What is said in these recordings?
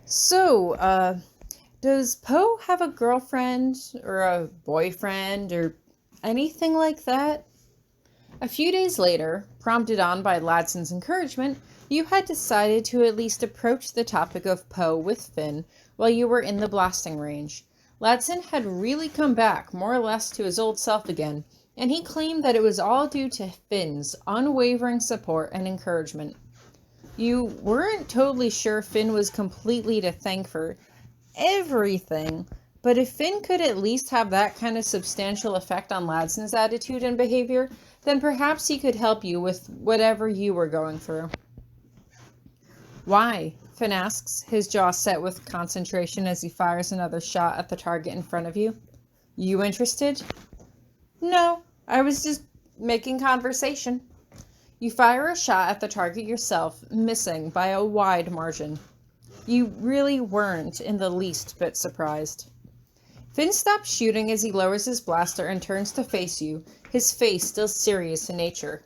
So, does Poe have a girlfriend or a boyfriend or anything like that? A few days later, prompted on by Ladson's encouragement, you had decided to at least approach the topic of Poe with Finn while you were in the blasting range. Ladson had really come back, more or less, to his old self again, and he claimed that it was all due to Finn's unwavering support and encouragement. You weren't totally sure Finn was completely to thank for everything, but if Finn could at least have that kind of substantial effect on Ladson's attitude and behavior, then perhaps he could help you with whatever you were going through. Why? Finn asks, his jaw set with concentration as he fires another shot at the target in front of you. You interested? No, I was just making conversation. You fire a shot at the target yourself, missing by a wide margin. You really weren't in the least bit surprised. Finn stops shooting as he lowers his blaster and turns to face you, his face still serious in nature.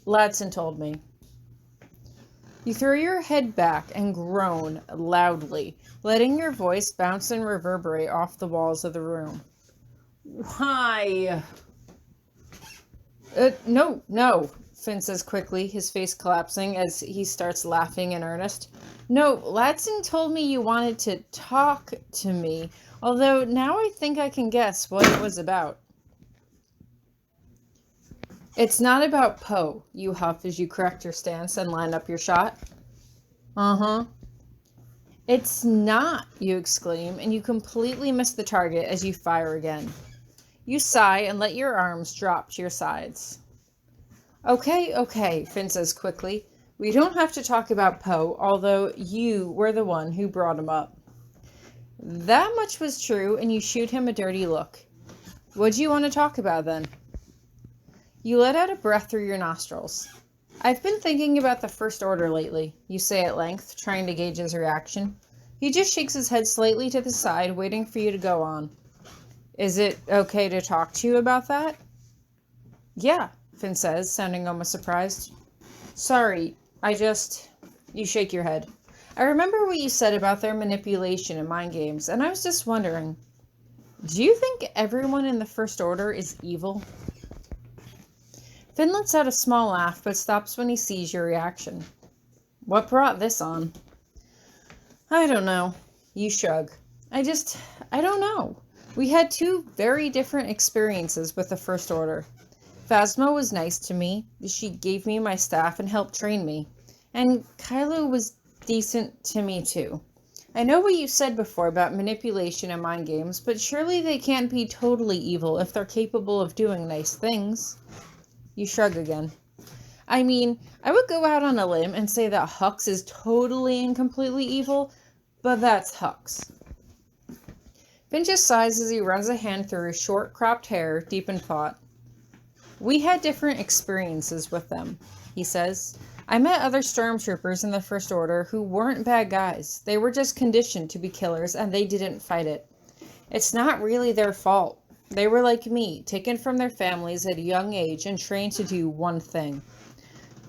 Ladson told me. You throw your head back and groan loudly, letting your voice bounce and reverberate off the walls of the room. Why? No, Finn says quickly, his face collapsing as he starts laughing in earnest. No, Ladson told me you wanted to talk to me, although now I think I can guess what it was about. It's not about Poe, you huff as you correct your stance and line up your shot. Uh-huh. It's not, you exclaim, and you completely miss the target as you fire again. You sigh and let your arms drop to your sides. Okay, Finn says quickly. We don't have to talk about Poe, although you were the one who brought him up. That much was true, and you shoot him a dirty look. What do you want to talk about, then? You let out a breath through your nostrils. I've been thinking about the First Order lately, you say at length, trying to gauge his reaction. He just shakes his head slightly to the side, waiting for you to go on. Is it okay to talk to you about that? Yeah, Finn says, sounding almost surprised. Sorry, You shake your head. I remember what you said about their manipulation and mind games, and I was just wondering, do you think everyone in the First Order is evil? Finn lets out a small laugh, but stops when he sees your reaction. What brought this on? I don't know. You shrug. I don't know. We had two very different experiences with the First Order. Phasma was nice to me. She gave me my staff and helped train me. And Kylo was decent to me too. I know what you said before about manipulation and mind games, but surely they can't be totally evil if they're capable of doing nice things. You shrug again. I mean, I would go out on a limb and say that Hux is totally and completely evil, but that's Hux. Finn just sighs as he runs a hand through his short, cropped hair, deep in thought. We had different experiences with them, he says. I met other stormtroopers in the First Order who weren't bad guys. They were just conditioned to be killers, and they didn't fight it. It's not really their fault. They were like me, taken from their families at a young age and trained to do one thing.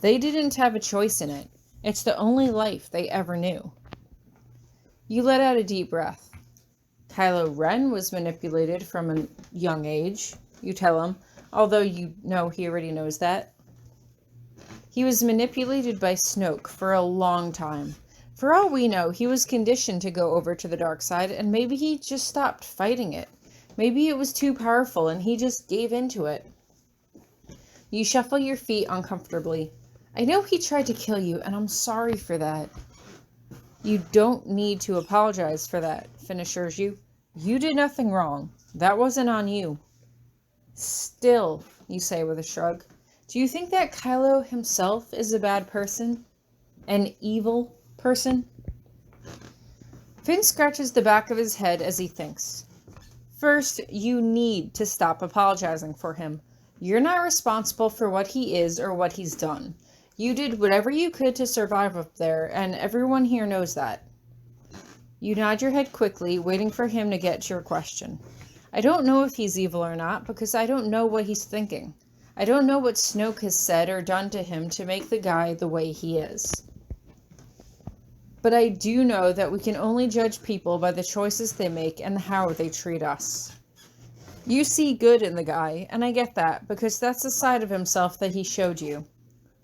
They didn't have a choice in it. It's the only life they ever knew. You let out a deep breath. Kylo Ren was manipulated from a young age, you tell him, although you know he already knows that. He was manipulated by Snoke for a long time. For all we know, he was conditioned to go over to the dark side, and maybe he just stopped fighting it. Maybe it was too powerful, and he just gave into it. You shuffle your feet uncomfortably. I know he tried to kill you, and I'm sorry for that. You don't need to apologize for that, Finn assures you. You did nothing wrong. That wasn't on you. Still, you say with a shrug, do you think that Kylo himself is a bad person? An evil person? Finn scratches the back of his head as he thinks. First, you need to stop apologizing for him. You're not responsible for what he is or what he's done. You did whatever you could to survive up there, and everyone here knows that. You nod your head quickly, waiting for him to get to your question. I don't know if he's evil or not, because I don't know what he's thinking. I don't know what Snoke has said or done to him to make the guy the way he is. but I do know that we can only judge people by the choices they make and how they treat us. You see good in the guy, and I get that, because that's the side of himself that he showed you.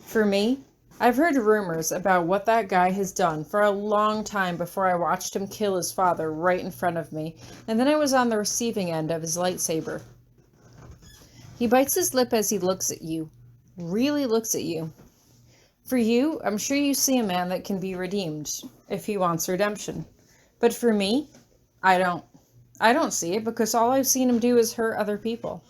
For me, I've heard rumors about what that guy has done for a long time before I watched him kill his father right in front of me, and then I was on the receiving end of his lightsaber. He bites his lip as he looks at you. Really looks at you. For you, I'm sure you see a man that can be redeemed, if he wants redemption. But for me, I don't. I don't see it because all I've seen him do is hurt other people.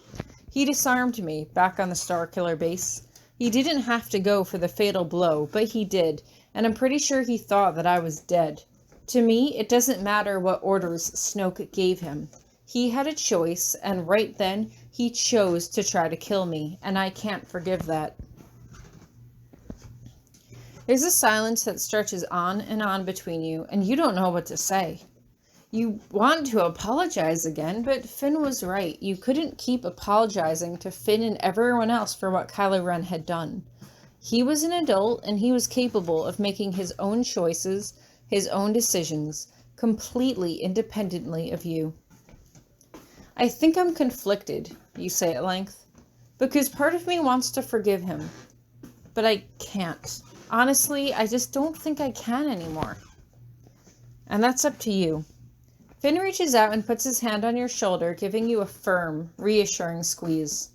He disarmed me back on the Starkiller base. He didn't have to go for the fatal blow, but he did, and I'm pretty sure he thought that I was dead. To me, it doesn't matter what orders Snoke gave him. He had a choice, and right then, he chose to try to kill me, and I can't forgive that. There's a silence that stretches on and on between you, and you don't know what to say. You want to apologize again, but Finn was right. You couldn't keep apologizing to Finn and everyone else for what Kylo Ren had done. He was an adult, and he was capable of making his own choices, his own decisions, completely independently of you. I think I'm conflicted, you say at length, because part of me wants to forgive him, but I can't. Honestly, I just don't think I can anymore. And that's up to you. Finn reaches out and puts his hand on your shoulder, giving you a firm, reassuring squeeze.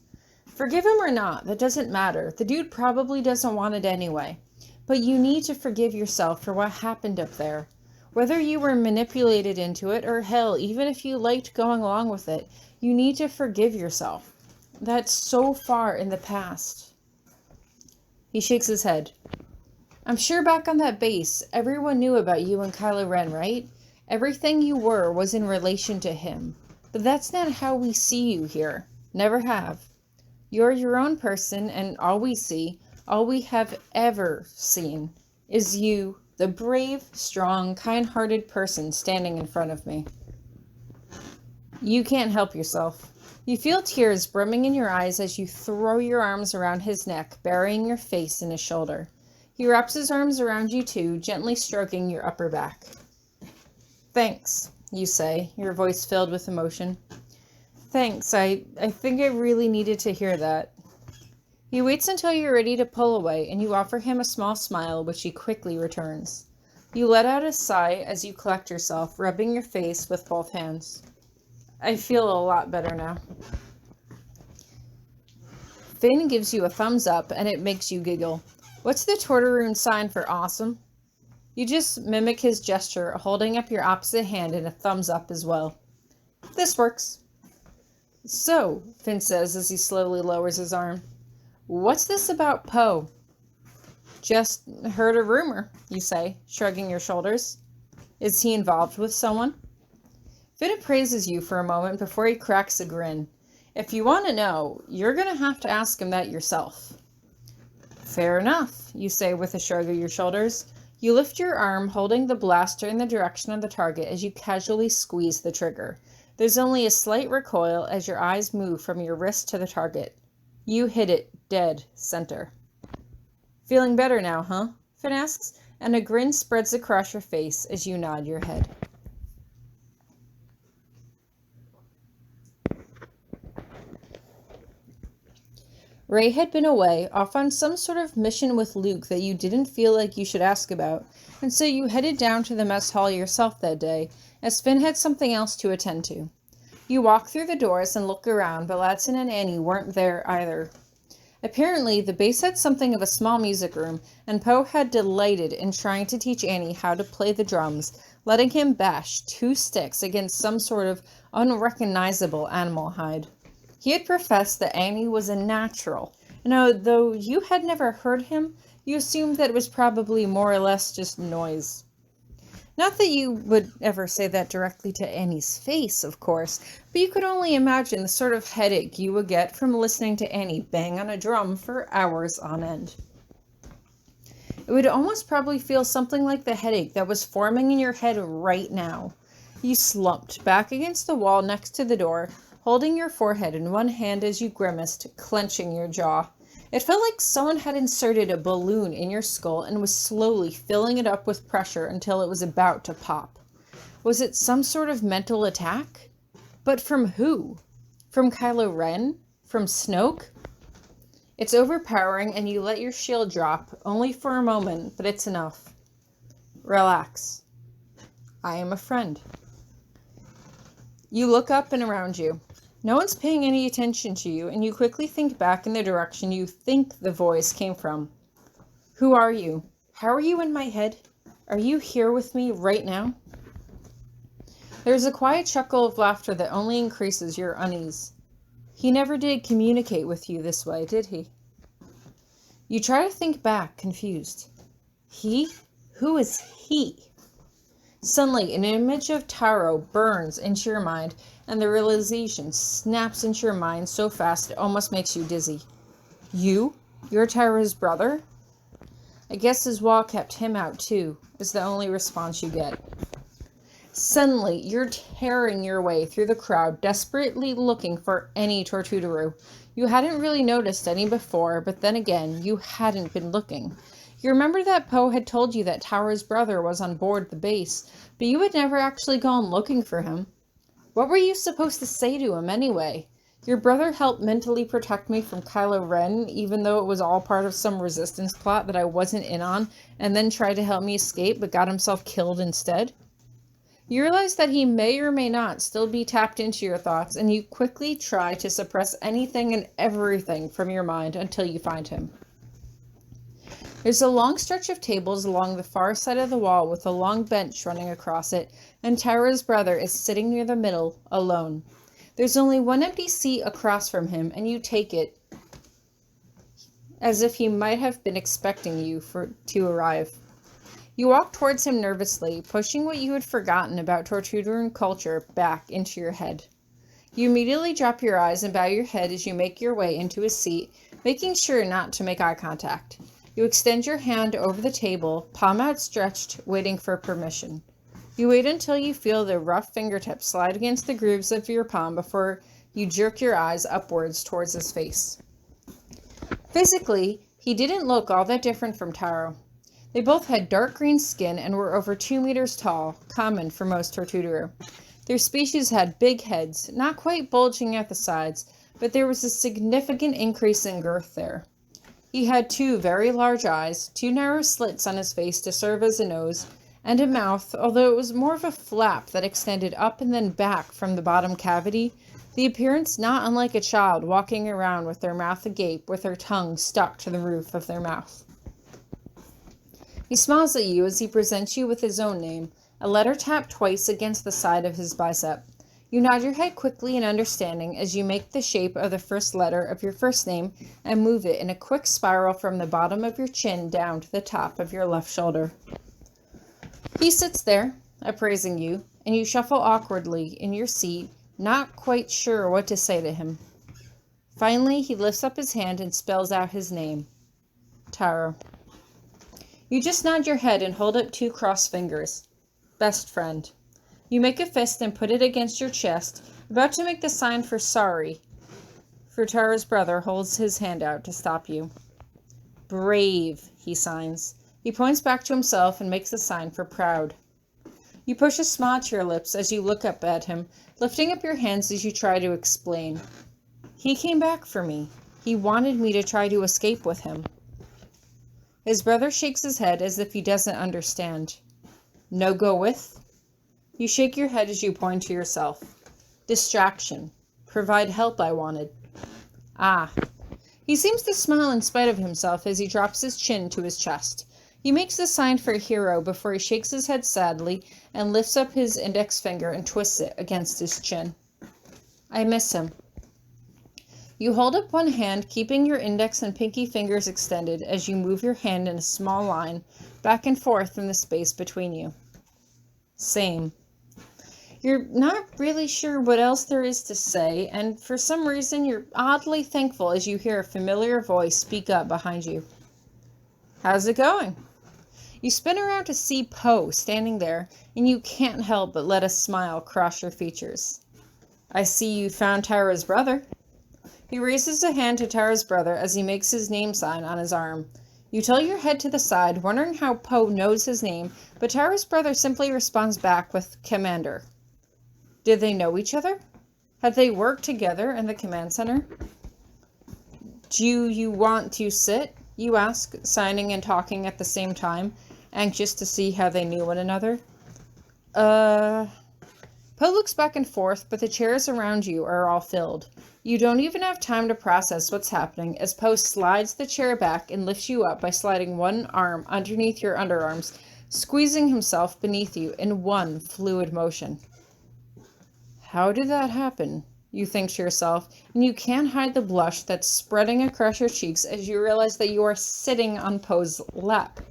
Forgive him or not, that doesn't matter. The dude probably doesn't want it anyway. But you need to forgive yourself for what happened up there. Whether you were manipulated into it, or hell, even if you liked going along with it, you need to forgive yourself. That's so far in the past. He shakes his head. I'm sure back on that base, everyone knew about you and Kylo Ren, right? Everything you were was in relation to him. But that's not how we see you here. Never have. You're your own person, and all we have ever seen, is you, the brave, strong, kind-hearted person standing in front of me. You can't help yourself. You feel tears brimming in your eyes as you throw your arms around his neck, burying your face in his shoulder. He wraps his arms around you too, gently stroking your upper back. Thanks, you say, your voice filled with emotion. Thanks, I think I really needed to hear that. He waits until you're ready to pull away, and you offer him a small smile, which he quickly returns. You let out a sigh as you collect yourself, rubbing your face with both hands. I feel a lot better now. Finn gives you a thumbs up, and it makes you giggle. What's the Torteroon sign for awesome? You just mimic his gesture, holding up your opposite hand in a thumbs up as well. This works. So, Finn says as he slowly lowers his arm, what's this about Poe? Just heard a rumor, you say, shrugging your shoulders. Is he involved with someone? Finn appraises you for a moment before he cracks a grin. If you want to know, you're going to have to ask him that yourself. Fair enough, you say with a shrug of your shoulders. You lift your arm, holding the blaster in the direction of the target as you casually squeeze the trigger. There's only a slight recoil as your eyes move from your wrist to the target. You hit it dead center. Feeling better now, huh? Finn asks, and a grin spreads across your face as you nod your head. Rey had been away, off on some sort of mission with Luke that you didn't feel like you should ask about, and so you headed down to the mess hall yourself that day, as Finn had something else to attend to. You walk through the doors and look around, but Ladson and Annie weren't there either. Apparently, the base had something of a small music room, and Poe had delighted in trying to teach Annie how to play the drums, letting him bash 2 sticks against some sort of unrecognizable animal hide. He had professed that Annie was a natural, and although you had never heard him, you assumed that it was probably more or less just noise. Not that you would ever say that directly to Annie's face, of course, but you could only imagine the sort of headache you would get from listening to Annie bang on a drum for hours on end. It would almost probably feel something like the headache that was forming in your head right now. You slumped back against the wall next to the door, holding your forehead in one hand as you grimaced, clenching your jaw. It felt like someone had inserted a balloon in your skull and was slowly filling it up with pressure until it was about to pop. Was it some sort of mental attack? But from who? From Kylo Ren? From Snoke? It's overpowering and you let your shield drop, only for a moment, but it's enough. Relax. I am a friend. You look up and around you. No one's paying any attention to you, and you quickly think back in the direction you think the voice came from. Who are you? How are you in my head? Are you here with me right now? There's a quiet chuckle of laughter that only increases your unease. He never did communicate with you this way, did he? You try to think back, confused. He? Who is he? Suddenly, an image of Taro burns into your mind, and the realization snaps into your mind so fast it almost makes you dizzy. You? You're Taro's brother? I guess his wall kept him out too, is the only response you get. Suddenly, you're tearing your way through the crowd, desperately looking for any Tortudaru. You hadn't really noticed any before, but then again, you hadn't been looking. You remember that Poe had told you that Taro's brother was on board the base, but you had never actually gone looking for him. What were you supposed to say to him anyway? Your brother helped mentally protect me from Kylo Ren, even though it was all part of some resistance plot that I wasn't in on, and then tried to help me escape but got himself killed instead? You realize that he may or may not still be tapped into your thoughts, and you quickly try to suppress anything and everything from your mind until you find him. There's a long stretch of tables along the far side of the wall with a long bench running across it, and Taro's brother is sitting near the middle, alone. There's only one empty seat across from him, and you take it as if he might have been expecting you to arrive. You walk towards him nervously, pushing what you had forgotten about Tortudaran culture back into your head. You immediately drop your eyes and bow your head as you make your way into his seat, making sure not to make eye contact. You extend your hand over the table, palm outstretched, waiting for permission. You wait until you feel the rough fingertips slide against the grooves of your palm before you jerk your eyes upwards towards his face. Physically, he didn't look all that different from Taro. They both had dark green skin and were over 2 meters tall, common for most Tortudaru. Their species had big heads, not quite bulging at the sides, but there was a significant increase in girth there. He had 2 very large eyes, 2 narrow slits on his face to serve as a nose, and a mouth, although it was more of a flap that extended up and then back from the bottom cavity, the appearance not unlike a child walking around with their mouth agape with their tongue stuck to the roof of their mouth. He smiles at you as he presents you with his own name, a letter tapped twice against the side of his bicep. You nod your head quickly in understanding as you make the shape of the first letter of your first name and move it in a quick spiral from the bottom of your chin down to the top of your left shoulder. He sits there, appraising you, and you shuffle awkwardly in your seat, not quite sure what to say to him. Finally, he lifts up his hand and spells out his name. Taro. You just nod your head and hold up 2 crossed fingers. Best friend. You make a fist and put it against your chest, about to make the sign for sorry. For Taro's brother holds his hand out to stop you. Brave, he signs. He points back to himself and makes a sign for proud. You push a smile to your lips as you look up at him, lifting up your hands as you try to explain. He came back for me. He wanted me to try to escape with him. His brother shakes his head as if he doesn't understand. No go with? You shake your head as you point to yourself. Distraction. Provide help I wanted. Ah. He seems to smile in spite of himself as he drops his chin to his chest. He makes the sign for a hero before he shakes his head sadly and lifts up his index finger and twists it against his chin. I miss him. You hold up one hand, keeping your index and pinky fingers extended as you move your hand in a small line back and forth in the space between you. Same. You're not really sure what else there is to say, and for some reason you're oddly thankful as you hear a familiar voice speak up behind you. How's it going? You spin around to see Poe standing there, and you can't help but let a smile cross your features. I see you found Tyra's brother. He raises a hand to Tara's brother as he makes his name sign on his arm. You tilt your head to the side, wondering how Poe knows his name, but Tara's brother simply responds back with Commander. Did they know each other? Had they worked together in the command center? Do you want to sit? You ask, signing and talking at the same time, anxious to see how they knew one another. Poe looks back and forth, but the chairs around you are all filled. You don't even have time to process what's happening as Poe slides the chair back and lifts you up by sliding one arm underneath your underarms, squeezing himself beneath you in one fluid motion. How did that happen? You think to yourself, and you can't hide the blush that's spreading across your cheeks as you realize that you are sitting on Poe's lap.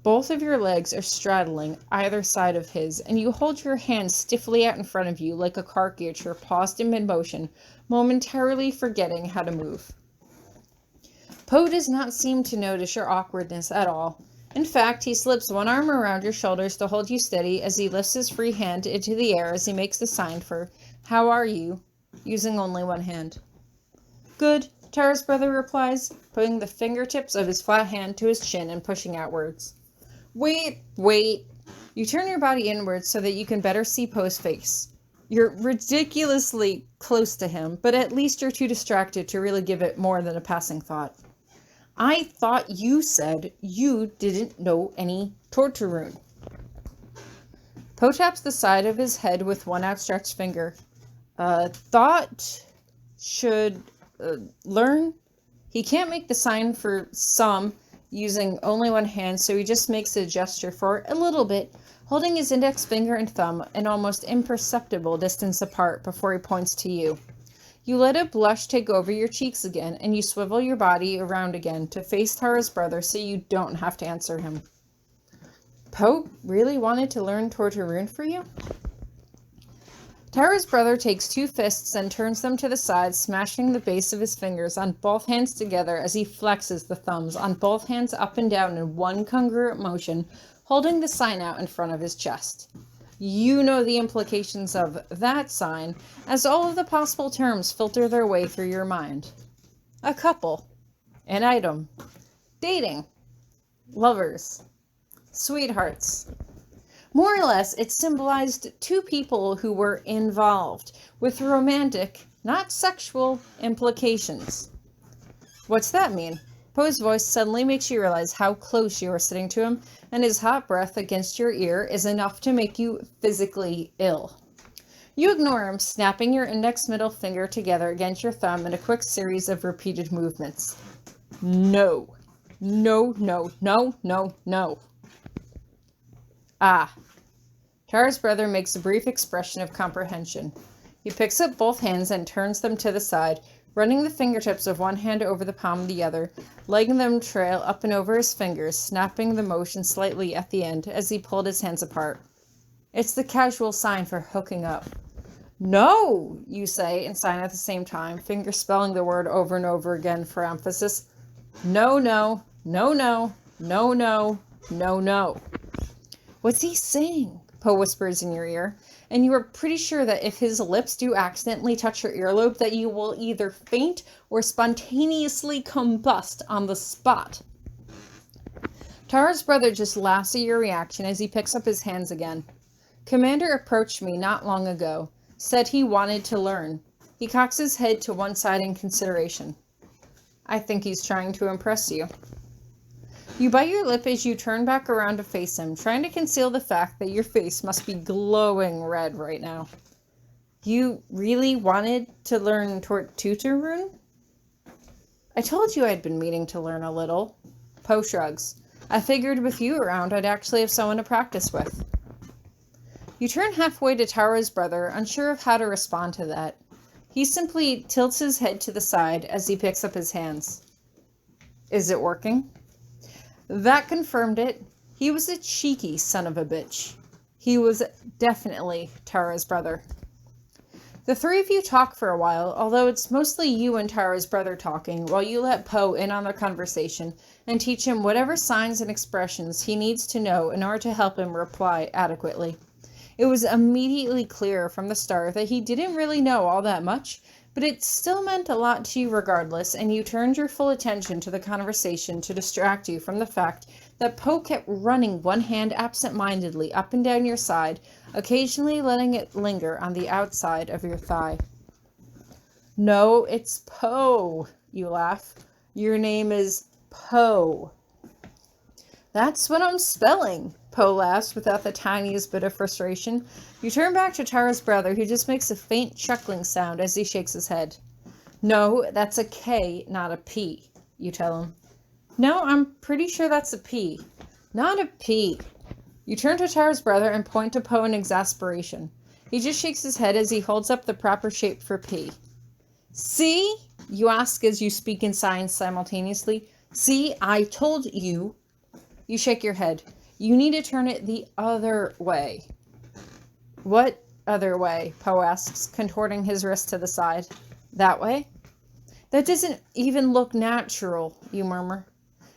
Both of your legs are straddling either side of his, and you hold your hands stiffly out in front of you like a caricature paused in mid-motion, momentarily forgetting how to move. Poe does not seem to notice your awkwardness at all. In fact, he slips one arm around your shoulders to hold you steady as he lifts his free hand into the air as he makes the sign for, "How are you?" using only one hand. "Good," Tara's brother replies, putting the fingertips of his flat hand to his chin and pushing outwards. Wait. You turn your body inwards so that you can better see Poe's face. You're ridiculously close to him, but at least you're too distracted to really give it more than a passing thought. I thought you said you didn't know any Torturoon. Poe taps the side of his head with one outstretched finger. Thought should learn? He can't make the sign for some using only one hand, so he just makes a gesture for a little bit, holding his index finger and thumb an almost imperceptible distance apart before he points to you. You let a blush take over your cheeks again, and you swivel your body around again to face Tara's brother so you don't have to answer him. Poe really wanted to learn Torturoon for you? Tara's brother takes two fists and turns them to the side, smashing the base of his fingers on both hands together as he flexes the thumbs on both hands up and down in one congruent motion, holding the sign out in front of his chest. You know the implications of that sign, as all of the possible terms filter their way through your mind. A couple. An item. Dating. Lovers. Sweethearts. More or less, it symbolized two people who were involved, with romantic, not sexual, implications. What's that mean? Poe's voice suddenly makes you realize how close you are sitting to him, and his hot breath against your ear is enough to make you physically ill. You ignore him, snapping your index middle finger together against your thumb in a quick series of repeated movements. No. No. Ah. Tara's brother makes a brief expression of comprehension. He picks up both hands and turns them to the side, running the fingertips of one hand over the palm of the other, letting them trail up and over his fingers, snapping the motion slightly at the end as he pulled his hands apart. It's the casual sign for hooking up. No, you say and sign at the same time, finger spelling the word over and over again for emphasis. No. What's he saying? Poe whispers in your ear, and you are pretty sure that if his lips do accidentally touch your earlobe, that you will either faint or spontaneously combust on the spot. Tara's brother just laughs at your reaction as he picks up his hands again. Commander approached me not long ago, said he wanted to learn. He cocks his head to one side in consideration. I think he's trying to impress you. You bite your lip as you turn back around to face him, trying to conceal the fact that your face must be glowing red right now. You really wanted to learn Torturoon? I told you I'd been meaning to learn a little. Poe shrugs. I figured with you around I'd actually have someone to practice with. You turn halfway to Tara's brother, unsure of how to respond to that. He simply tilts his head to the side as he picks up his hands. Is it working? That confirmed it. He was a cheeky son of a bitch. He was definitely Tara's brother. The three of you talk for a while, although it's mostly you and Tara's brother talking, while you let Poe in on the conversation and teach him whatever signs and expressions he needs to know in order to help him reply adequately. It was immediately clear from the start that he didn't really know all that much, but it still meant a lot to you regardless, and you turned your full attention to the conversation to distract you from the fact that Poe kept running one hand absent-mindedly up and down your side, occasionally letting it linger on the outside of your thigh. "No, it's Poe," you laugh. "Your name is Poe." "That's what I'm spelling," Poe laughs without the tiniest bit of frustration. You turn back to Tara's brother, who just makes a faint chuckling sound as he shakes his head. "No, that's a K, not a P," you tell him. "No, I'm pretty sure that's a P." "Not a P." You turn to Tara's brother and point to Poe in exasperation. He just shakes his head as he holds up the proper shape for P. "See?" you ask as you speak in signs simultaneously. "See, I told you." You shake your head. "You need to turn it the other way." "What other way?" Poe asks, contorting his wrist to the side. "That way?" "That doesn't even look natural," you murmur.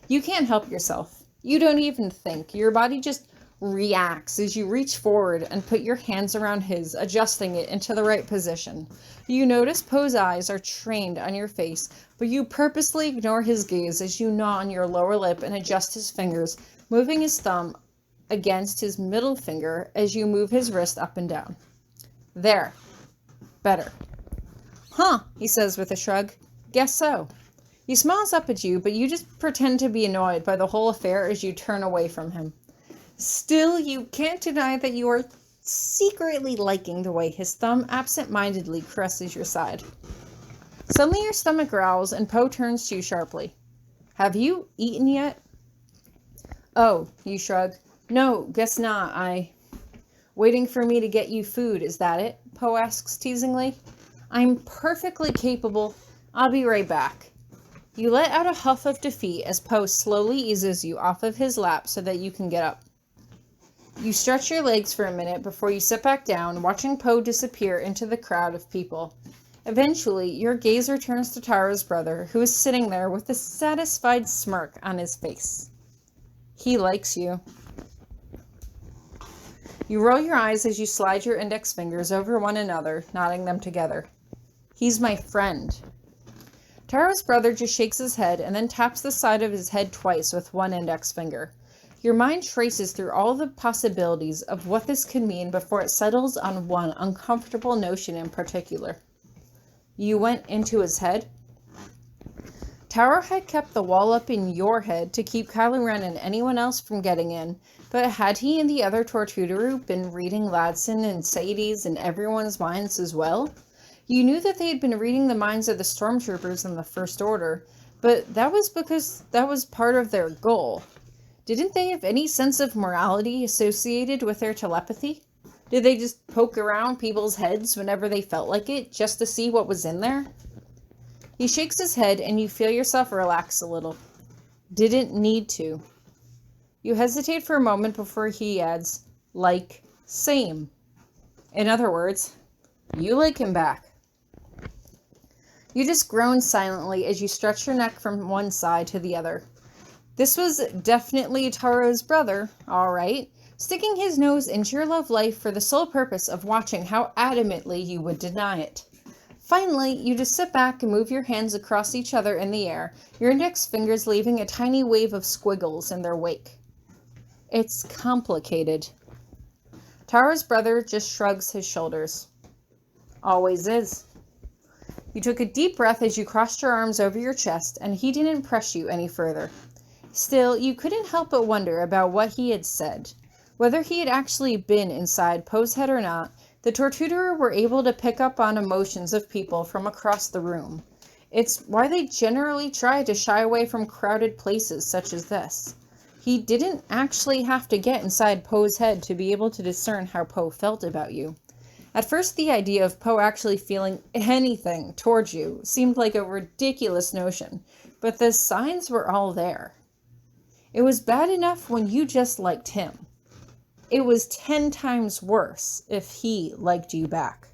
You can't help yourself. You don't even think. Your body just reacts as you reach forward and put your hands around his, adjusting it into the right position. You notice Poe's eyes are trained on your face, but you purposely ignore his gaze as you gnaw on your lower lip and adjust his fingers, moving his thumb against his middle finger as you move his wrist up and down. "There. Better." "Huh," he says with a shrug. "Guess so." He smiles up at you, but you just pretend to be annoyed by the whole affair as you turn away from him. Still, you can't deny that you are secretly liking the way his thumb absent-mindedly caresses your side. Suddenly your stomach growls and Poe turns to you sharply. "Have you eaten yet?" "Oh," you shrug. "No, guess not. Waiting for me to get you food, is that it?" Poe asks teasingly. "I'm perfectly capable. I'll be right back." You let out a huff of defeat as Poe slowly eases you off of his lap so that you can get up. You stretch your legs for a minute before you sit back down, watching Poe disappear into the crowd of people. Eventually, your gaze returns to Tara's brother, who is sitting there with a satisfied smirk on his face. He likes you. You roll your eyes as you slide your index fingers over one another, knotting them together. "He's my friend." Tara's brother just shakes his head and then taps the side of his head twice with one index finger. Your mind traces through all the possibilities of what this could mean before it settles on one uncomfortable notion in particular. You went into his head? Tara had kept the wall up in your head to keep Kylo Ren and anyone else from getting in, but had he and the other Tortudaru been reading Ladson and SaSS in everyone's minds as well? You knew that they had been reading the minds of the stormtroopers in the First Order, but that was because that was part of their goal. Didn't they have any sense of morality associated with their telepathy? Did they just poke around people's heads whenever they felt like it, just to see what was in there? He shakes his head and you feel yourself relax a little. Didn't need to. You hesitate for a moment before he adds, like, same. In other words, you like him back. You just groan silently as you stretch your neck from one side to the other. This was definitely Tara's brother, all right, sticking his nose into your love life for the sole purpose of watching how adamantly you would deny it. Finally, you just sit back and move your hands across each other in the air, your index fingers leaving a tiny wave of squiggles in their wake. It's complicated. Tara's brother just shrugs his shoulders. Always is. You took a deep breath as you crossed your arms over your chest, and he didn't press you any further. Still, you couldn't help but wonder about what he had said. Whether he had actually been inside Poe's head or not, the Tortudaru were able to pick up on emotions of people from across the room. It's why they generally try to shy away from crowded places such as this. He didn't actually have to get inside Poe's head to be able to discern how Poe felt about you. At first, the idea of Poe actually feeling anything towards you seemed like a ridiculous notion, but the signs were all there. It was bad enough when you just liked him. It was 10 times worse if he liked you back.